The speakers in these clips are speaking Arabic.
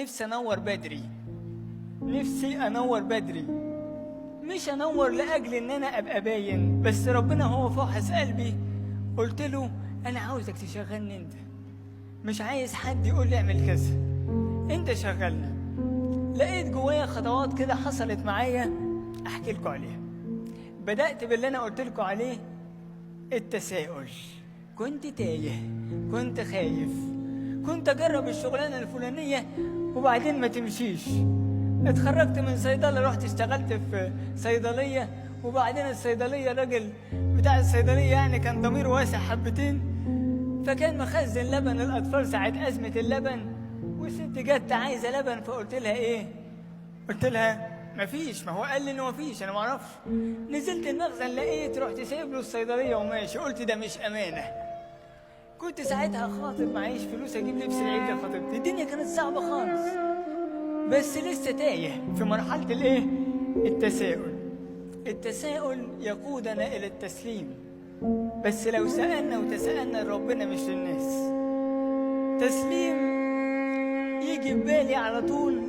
نفسي انور بدري. نفسي انور بدري، مش انور لاجل ان انا ابقى باين، بس ربنا هو فاحص قلبي. قلت له انا عاوزك تشغلني انت، مش عايز حد يقول لي اعمل كذا، انت شغلني. لقيت جوايا خطوات كده حصلت معايا احكي لكم عليها. بدأت باللي انا قلت لكم عليه، التساؤل. كنت تايه، كنت خايف، كنت اجرب الشغلانه الفلانيه وبعدين ما تمشيش. اتخرجت من صيدله، رحت اشتغلت في صيدليه، وبعدين الصيدليه الراجل بتاع الصيدليه يعني كان ضميره واسع حبتين، فكان مخزن لبن للاطفال ساعه ازمه اللبن، والست جت عايزه لبن، فقلت لها ايه؟ قلت لها مفيش. ما هو قال لي انه مفيش، انا معرفش. نزلت المخزن لقيت، رحت سايب له الصيدليه وماشي. قلت ده مش امانه. كنت ساعتها خاطب، معيش فلوس اجيب لبس العيد لخطيبتي، الدنيا كانت صعبه خالص، بس لسه تايه في مرحله الايه؟ التساؤل. التساؤل يقودنا الى التسليم، بس لو سالنا وتسالنا لربنا مش للناس. تسليم يجي في بالي على طول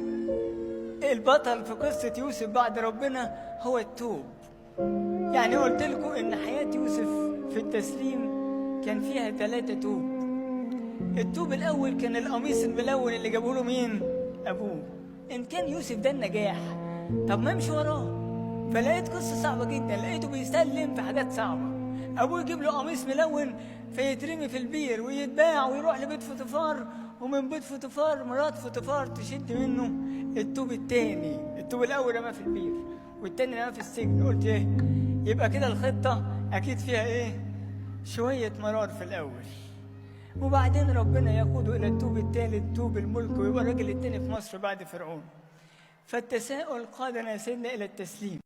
البطل في قصه يوسف بعد ربنا هو التوب. يعني قلت لكم ان حياه يوسف في التسليم كان فيها 3 توب. التوب الاول كان القميص الملون اللي جابوا له مين؟ ابوه. ان كان يوسف ده النجاح، طب ما امشي وراه. فلقيت قصه صعبه جدا، لقيته بيسلم في حاجات صعبه. ابوه يجيب له قميص ملون فيترمي في البير ويتباع ويروح لبيت فوتيفار، ومن بيت فوتيفار مرات فوتيفار تشد منه التوب الثاني. التوب الاول رماه في البير والثاني رماه في السجن. قلت ايه؟ يبقى كده الخطه اكيد فيها ايه؟ شويه مرار في الاول، وبعدين ربنا يقوده الى التوب الثالث، توب الملك، ويبقى الراجل الثاني في مصر بعد فرعون. فالتساؤل قادنا يا سيدنا الى التسليم.